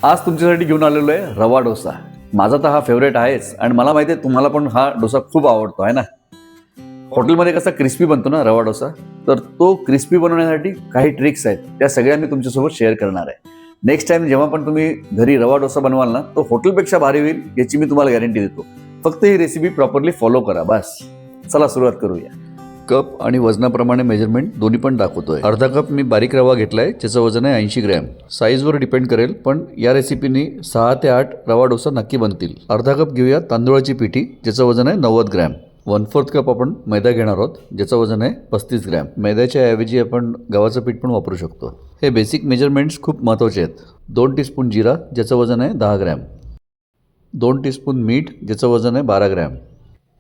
आज तुमच्यासाठी घेऊन आलेलो आहे रवा डोसा. माझा तर हा फेवरेट आहेच आणि मला माहिती आहे तुम्हाला पण हा डोसा खूप आवडतो आहे ना. हॉटेलमध्ये कसा क्रिस्पी बनतो ना रवा डोसा, तर तो क्रिस्पी बनवण्यासाठी काही ट्रिक्स आहेत, त्या सगळ्या मी तुमच्यासोबत शेअर करणार आहे. नेक्स्ट टाइम जेव्हा पण तुम्ही घरी रवा डोसा बनवाल ना, तो हॉटेलपेक्षा भारी होईल याची मी तुम्हाला गॅरंटी देतो. फक्त ही रेसिपी प्रॉपरली फॉलो करा बस. चला सुरुवात करूया. कप आणि वजनाप्रमाणे मेजरमेंट दोन्ही पण दाखवतोय. अर्धा कप मी बारीक रवा घेतलाय, ज्याचं वजन आहे 80 ग्रॅम. साईजवर डिपेंड करेल, पण या रेसिपीनी 6 ते 8 रवा डोसा नक्की बनतील. अर्धा कप घेऊया तांदूळाची पिठी, ज्याचं वजन आहे 90 ग्रॅम. 1/4 कप आपण मैदा घेणार आहोत, ज्याचं वजन आहे 35 ग्रॅम. मैद्याच्या ऐवजी आपण गव्हाचं पीठ पण वापरू शकतो. हे बेसिक मेजरमेंट्स खूप महत्त्वाचे आहेत. 2 टीस्पून जिरा, ज्याचं वजन आहे 10 ग्रॅम. 2 टीस्पून मीठ, ज्याचं वजन आहे 12 ग्रॅम.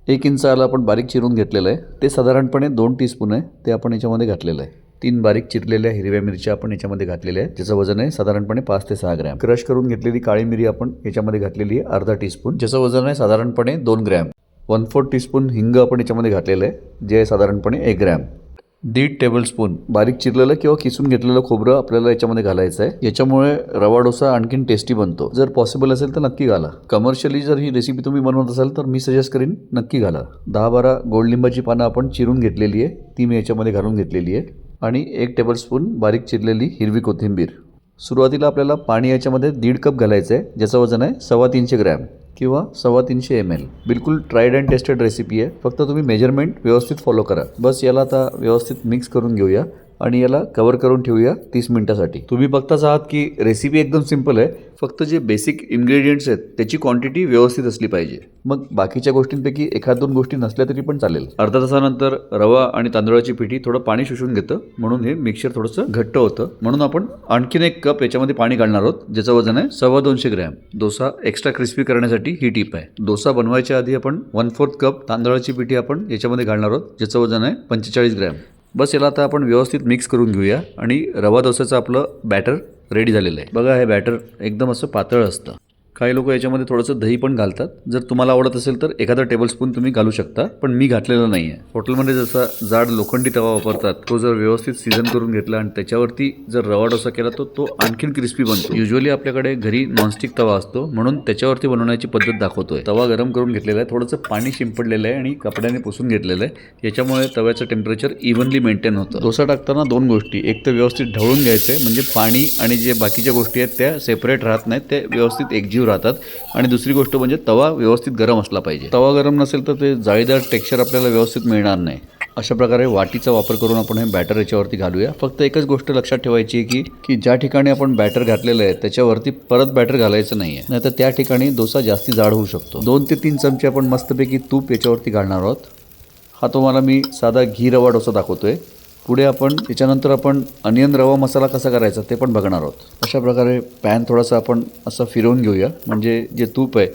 1 इंच आलं आपण बारीक चिरून घेतलेलं आहे, ते साधारणपणे 2 टीस्पून आहे, ते आपण याच्यामध्ये घातलेलं आहे. 3 बारीक चिरलेल्या हिरव्या मिरच्या आपण याच्यामध्ये घातलेल्या आहे, ज्याचं वजन आहे साधारणपणे 5 ते 6 ग्रॅम. क्रश करून घेतलेली काळी मिरी आपण याच्यामध्ये घातलेली आहे अर्धा टीस्पून, ज्याचं वजन आहे साधारणपणे 2 ग्रॅम. 1/4 टीस्पून हिंग आपण याच्यामध्ये घातलेलं आहे, जे आहे साधारणपणे 1 ग्रॅम. 1.5 टेबलस्पून बारीक चिरलेलं किंवा किसून घेतलेलं खोबरं आपल्याला याच्यामध्ये घालायचं आहे. याच्यामुळे रवा डोसा आणखीन टेस्टी बनतो. जर पॉसिबल असेल तर नक्की घाला. कमर्शियली जर ही रेसिपी तुम्ही बनवत असाल तर मी सजेस्ट करीन नक्की घाला. 10-12 गोडलिंबाची पानं आपण चिरून घेतलेली आहे, ती मी याच्यामध्ये घालून घेतलेली आहे. आणि 1 टेबलस्पून बारीक चिरलेली हिरवी कोथिंबीर. सुरुवातीला आपल्याला पाणी याच्यामध्ये 1.5 कप घालायचं आहे, ज्याचं वजन आहे 350 ग्रॅम किंवा 350 ml. बिलकुल ट्राईड अँड टेस्टेड रेसिपी आहे, फक्त तुम्ही मेजरमेंट व्यवस्थित फॉलो करा बस. याला आता व्यवस्थित मिक्स करून घेऊया आणि याला कवर करून ठेवूया 30 मिनिटासाठी. तुम्ही बघताच आहात की रेसिपी एकदम सिंपल आहे, फक्त जे बेसिक इन्ग्रेडियंट्स आहेत त्याची क्वांटिटी व्यवस्थित असली पाहिजे. मग बाकीच्या गोष्टींपैकी 1-2 गोष्टी नसल्या तरी पण चालेल. अर्धा तासानंतर रवा आणि तांदळाची पिठी थोडं पाणी शोषून घेतं, म्हणून हे मिक्सचर थोडंसं घट्ट होतं. म्हणून आपण आणखीन 1 कप याच्यामध्ये पाणी घालणार आहोत, ज्याचं वजन आहे 250 ग्रॅम. डोसा एक्स्ट्रा क्रिस्पी करण्यासाठी ही टीप आहे. डोसा बनवायच्या आधी आपण 1/4 कप तांदळाची पिठी आपण याच्यामध्ये घालणार आहोत, ज्याचं वजन आहे 45 ग्रॅम. बस याला आता आपण व्यवस्थित मिक्स करून घेऊया आणि रवा डोसाचं आपलं बॅटर रेडी झालेलं आहे. बघा, हे बॅटर एकदम असं पातळ असतं. काही लोक याच्यामध्ये थोडंसं दही पण घालतात. जर तुम्हाला आवडत असेल तर एखादा टेबलस्पून तुम्ही घालू शकता, पण मी घातलेला नाही आहे. हॉटेलमध्ये जसा जाड लोखंडी तवा वापरतात, तो जर व्यवस्थित सीझन करून घेतला आणि त्याच्यावरती जर रवा डोसा केला तर तो आणखीन क्रिस्पी बनतो. युजली आपल्याकडे घरी नॉनस्टिक तवा असतो, म्हणून त्याच्यावरती बनवण्याची पद्धत दाखवतोय. तवा गरम करून घेतलेला आहे, थोडंसं पाणी शिंपडलेलं आहे आणि कपड्याने पुसून घेतलेलं आहे. याच्यामुळे तव्याचं टेम्परेचर इव्हनली मेंटेन होतं. डोसा टाकताना 2 गोष्टी, एक तर व्यवस्थित ढवळून घ्यायचं आहे, म्हणजे पाणी आणि जे बाकीच्या गोष्टी आहेत त्या सेपरेट राहत नाहीत, ते व्यवस्थित एकजीव राहतात. आणि दुसरी गोष्ट म्हणजे तवा व्यवस्थित गरम असला पाहिजे. तवा गरम नसेल तर ते जाळीदार टेक्स्चर आपल्याला व्यवस्थित मिळणार नाही. अशा प्रकारे वाटीचा वापर करून आपण हे बॅटर याच्यावरती घालूया. फक्त एकच गोष्ट लक्षात ठेवायची आहे की ज्या ठिकाणी आपण बॅटर घातलेलं आहे त्याच्यावरती परत बॅटर घालायचं नाही आहे, नाहीतर त्या ठिकाणी डोसा जास्ती जाड होऊ शकतो. 2 ते 3 चमचे आपण मस्तपैकी तूप याच्यावरती घालणार आहोत. हा तुम्हाला मी साधा घी रवा डोसा दाखवतोय. पुढे आपण त्याच्यानंतर आपण अनियन रवा मसाला कसा करायचा ते पण बघणार आहोत. अशा प्रकारे पॅन थोडासा आपण असं फिरवून घेऊया, म्हणजे जे तूप आहे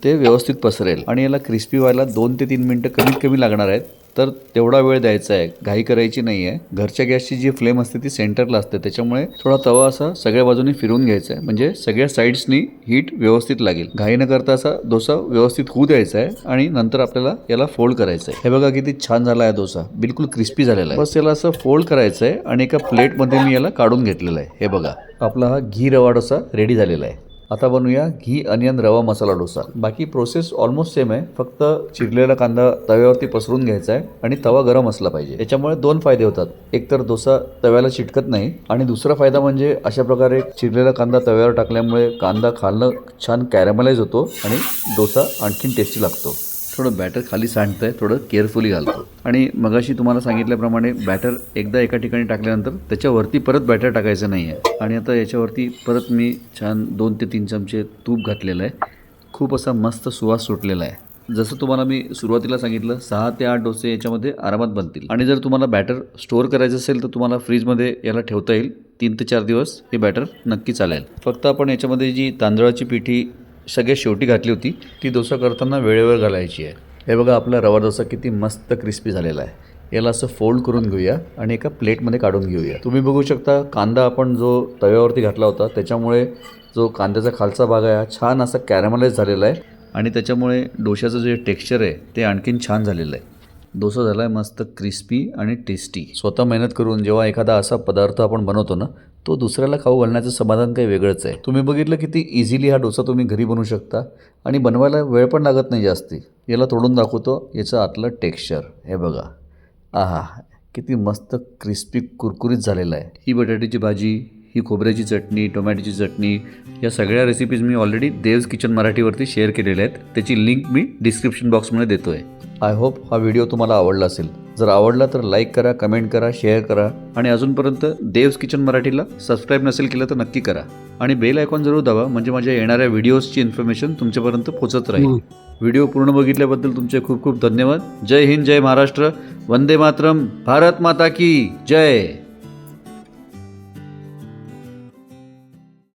ते व्यवस्थित पसरेल. आणि याला क्रिस्पी व्हायला 2 ते 3 मिनटं कमीत कमी लागणार आहेत, तर तेवढा वेळ द्यायचा आहे, घाई करायची नाही आहे. घरच्या गॅसची जी फ्लेम असते ती सेंटरला असते, त्याच्यामुळे थोडा तवा असा सगळ्या बाजूनी फिरवून घ्यायचा आहे, म्हणजे सगळ्या साईड्सनी हीट व्यवस्थित लागेल. घाई न करता असा डोसा व्यवस्थित होऊ द्यायचा आहे आणि नंतर आपल्याला याला फोल्ड करायचं आहे. हे बघा किती छान झाला आहे डोसा, बिलकुल क्रिस्पी झालेला आहे. बस याला असं फोल्ड करायचं आहे आणि एका प्लेटमध्ये मी याला काढून घेतलेलं आहे. हे बघा, आपला हा घी रवा डोसा रेडी झालेला आहे. आता बनवूया घी अनियन रवा मसाला डोसा. बाकी प्रोसेस ऑलमोस्ट सेम आहे, फक्त चिरलेला कांदा तव्यावरती पसरून घ्यायचा आहे आणि तवा गरम असला पाहिजे. याच्यामुळे 2 फायदे होतात. एक तर डोसा तव्याला चिटकत नाही आणि दुसरा फायदा म्हणजे अशा प्रकारे चिरलेला कांदा तव्यावर टाकल्यामुळे कांदा खालनं छान कॅरेमलाइज होतो आणि डोसा आणखीन टेस्टी लागतो. थोडं बॅटर खाली सांडतं आहे, थोडं केअरफुली घालतो. आणि मगाशी तुम्हाला सांगितल्याप्रमाणे बॅटर एकदा एका ठिकाणी टाकल्यानंतर त्याच्यावरती परत बॅटर टाकायचं नाही आहे. आणि आता याच्यावरती परत मी छान 2 ते 3 चमचे तूप घातलेलं आहे. खूप असा मस्त सुवास सुटलेला आहे. जसं तुम्हाला मी सुरुवातीला सांगितलं, 6 ते 8 डोसे याच्यामध्ये आरामात बनतील. आणि जर तुम्हाला बॅटर स्टोअर करायचं असेल तर तुम्हाला फ्रीजमध्ये याला ठेवता येईल. 3 ते 4 दिवस हे बॅटर नक्की चालेल. फक्त आपण याच्यामध्ये जी तांदळाची पिठी सगळ्यात शेवटी घातली होती ती डोसा करताना वेळेवर घालायची आहे. हे बघा, आपला रवा डोसा किती मस्त क्रिस्पी झालेला आहे. याला असं फोल्ड करून घेऊया आणि एका प्लेटमध्ये काढून घेऊया. तुम्ही बघू शकता कांदा आपण जो तव्यावरती घातला होता त्याच्यामुळे जो कांद्याचा खालचा भाग आहे छान असा कॅरेमलाइज झालेला आहे आणि त्याच्यामुळे डोशाचं जे टेक्स्चर आहे ते आणखीन छान झालेलं आहे. डोसा झाला आहे मस्त क्रिस्पी आणि टेस्टी. स्वतः मेहनत करून जेव्हा एखादा असा पदार्थ आपण बनवतो ना, तो दुसऱ्याला खाऊ घालण्याचं समाधान काही वेगळंच आहे. तुम्ही बघितलं किती इझिली हा डोसा तुम्ही घरी बनवू शकता आणि बनवायला वेळ पण लागत नाही जास्ती. याला तोडून दाखवतो याचं आतलं टेक्स्चर. हे बघा, आहा, किती मस्त क्रिस्पी कुरकुरीत झालेला आहे. ही बटाट्याची भाजी, ही खोबऱ्याची चटणी, टोमॅटोची चटणी, या सगळ्या रेसिपीज मी ऑलरेडी देव्स किचन मराठीवरती शेअर केलेल्या आहेत. त्याची लिंक मी डिस्क्रिप्शन बॉक्समध्ये देतो आहे. आय होप हा व्हिडिओ तुम्हाला आवडला असेल. जर आवडला तर लाईक करा, कमेंट करा, शेअर करा आणि अजूनपर्यंत देव्स किचन मराठीला सबस्क्राईब नसेल केलं तर नक्की करा आणि बेल आयकॉन जरूर दाबा, म्हणजे माझ्या येणाऱ्या व्हिडिओजची इन्फॉर्मेशन तुमच्यापर्यंत पोहोचत राहील. व्हिडिओ पूर्ण बघितल्याबद्दल तुमचे खूप खूप धन्यवाद. जय हिंद, जय महाराष्ट्र, वंदे मातरम, भारत माता की जय.